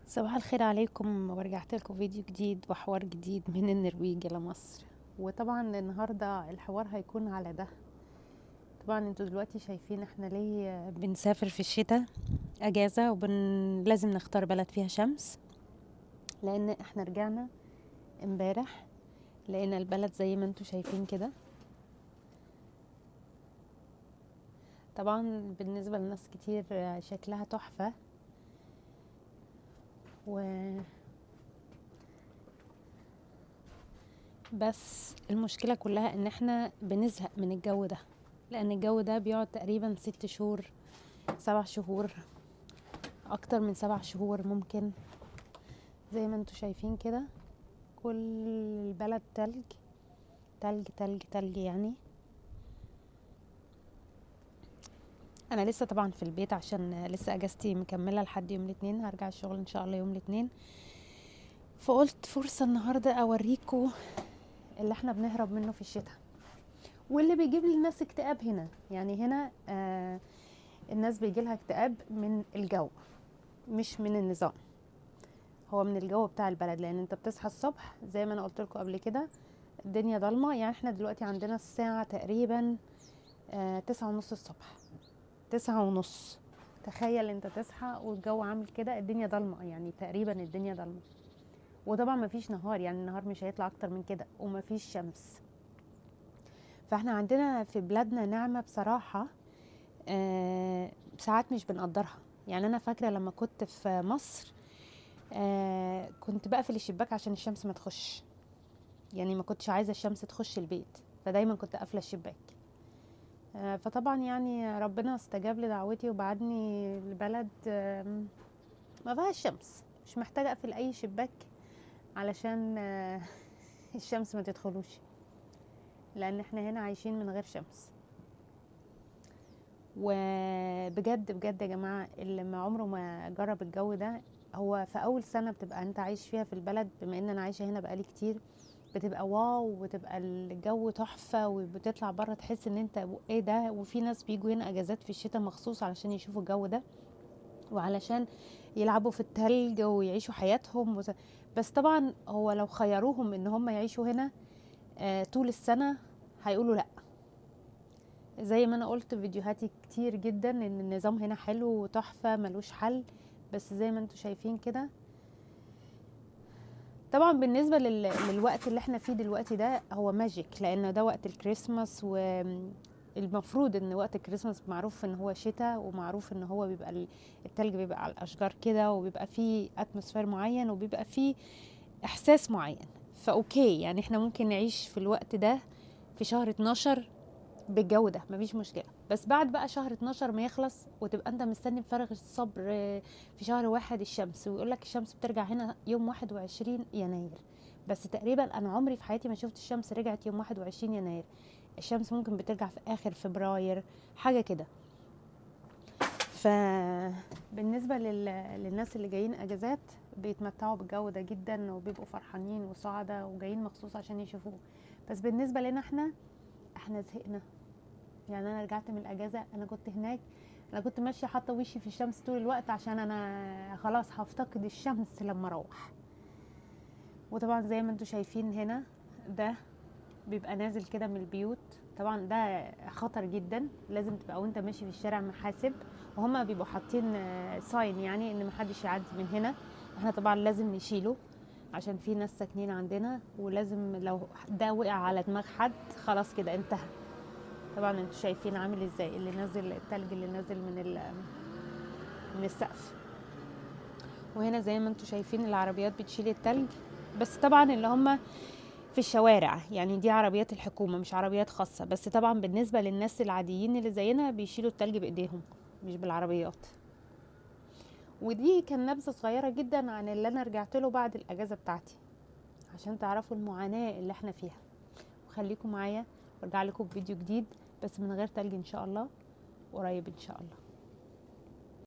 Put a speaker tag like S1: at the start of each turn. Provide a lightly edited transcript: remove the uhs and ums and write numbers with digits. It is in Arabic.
S1: صباح الخير عليكم، ورجعت لكم فيديو جديد وحوار جديد من النرويج لمصر. وطبعا النهارده الحوار هيكون على ده. طبعا انتوا دلوقتي شايفين احنا ليه بنسافر في الشتاء اجازة لازم نختار بلد فيها شمس، لان احنا رجعنا امبارح لقينا البلد زي ما انتوا شايفين كده. طبعا بالنسبة لناس كتير شكلها تحفة، بس المشكلة كلها ان احنا بنزهق من الجو ده، لان الجو ده بيقعد تقريبا 6 شهور 7 شهور، اكتر من 7 شهور ممكن. زي ما انتوا شايفين كده كل البلد تلج تلج تلج تلج يعني. انا لسه طبعا في البيت عشان لسه اجازتي مكملة لحد يوم الاثنين، هرجع الشغل ان شاء الله يوم الاثنين. فقلت فرصة النهاردة اوريكم اللي احنا بنهرب منه في الشتاء، واللي بيجيب للناس اكتئاب هنا. يعني هنا الناس بيجي لها اكتئاب من الجو، مش من النظام، هو من الجو بتاع البلد. لان انت بتصحى الصبح زي ما انا قلت لكم قبل كده الدنيا ضلمه. يعني احنا دلوقتي عندنا الساعه تقريبا 9:30 الصبح، 9:30. تخيل انت تصحى والجو عامل كده، الدنيا ضلمه، يعني تقريبا الدنيا ضلمه. وطبعا مفيش نهار، يعني النهار مش هيطلع اكتر من كده، ومفيش شمس. فاحنا عندنا في بلادنا نعمه بصراحه، ساعات مش بنقدرها. يعني انا فاكره لما كنت في مصر كنت بقفل الشباك عشان الشمس ما تخش، يعني ما كنتش عايزه الشمس تخش البيت، فدايما كنت قافله الشباك. فطبعا يعني ربنا استجاب لدعوتي وبعدني البلد ما فيهاش شمس، مش محتاجه اقفل اي شباك علشان الشمس ما تدخلوش، لان احنا هنا عايشين من غير شمس. وبجد بجد يا جماعه اللي ما عمره ما جرب الجو ده، هو في اول سنه بتبقى انت عايش فيها في البلد، بما ان انا عايشه هنا بقالي كتير، بتبقى واو، وتبقى الجو تحفه، وبتطلع بره تحس ان انت ايه ده. وفي ناس بيجوا هنا اجازات في الشتاء مخصوص علشان يشوفوا الجو ده، وعلشان يلعبوا في التلج ويعيشوا حياتهم بس طبعا هو لو خيروهم ان هم يعيشوا هنا طول السنه هيقولوا لا. زي ما انا قلت في فيديوهاتي كتير جدا ان النظام هنا حلو وتحفه ملوش حل، بس زي ما انتوا شايفين كده. طبعا بالنسبه للوقت اللي احنا فيه دلوقتي ده هو ماجيك، لان ده وقت الكريسماس، والمفروض ان وقت الكريسماس معروف ان هو شتاء، ومعروف ان هو بيبقى التلج بيبقى على الاشجار كده، وبيبقى فيه اتموسفير معين، وبيبقى فيه احساس معين. فاوكي، يعني احنا ممكن نعيش في الوقت ده في شهر 12 بالجو ده مفيش مشكله. بس بعد بقى شهر 12 ما يخلص وتبقى انت مستني بفارغ الصبر في شهر 1 الشمس، ويقول لك الشمس بترجع هنا يوم 21 يناير. بس تقريبا انا عمري في حياتي ما شفت الشمس رجعت يوم 21 يناير. الشمس ممكن بترجع في اخر فبراير حاجه كده. فبالنسبه للناس اللي جايين اجازات بيتمتعوا بالجو ده جدا، وبيبقوا فرحانين وسعداء وجايين مخصوص عشان يشوفوه. بس بالنسبه لنا احنا زهقنا. يعني انا رجعت من الاجازه، انا كنت هناك، انا كنت ماشيه حاطه وشي في الشمس طول الوقت عشان انا خلاص هفتقد الشمس لما اروح. وطبعا زي ما انتم شايفين هنا ده بيبقى نازل كده من البيوت. طبعا ده خطر جدا، لازم تبقى وانت ماشي في الشارع محاسب، وهما بيبقوا حاطين ساين يعني ان محدش يعدي من هنا. احنا طبعا لازم نشيله عشان في ناس ساكنين عندنا، ولازم لو ده وقع على دماغ حد خلاص كده انتهى. طبعا انتوا شايفين عامل ازاي اللي نازل، التلج اللي نازل من السقف. وهنا زي ما انتوا شايفين العربيات بتشيل التلج، بس طبعا اللي هم في الشوارع، يعني دي عربيات الحكومة مش عربيات خاصة. بس طبعا بالنسبة للناس العاديين اللي زينا بيشيلوا التلج بايديهم مش بالعربيات. ودي كان نبذة صغيرة جدا عن اللي انا رجعت له بعد الاجازة بتاعتي، عشان تعرفوا المعاناة اللي احنا فيها. وخليكم معايا وارجع لكم بفيديو جديد بس من غير تلج ان شاء الله، قريب ان شاء الله.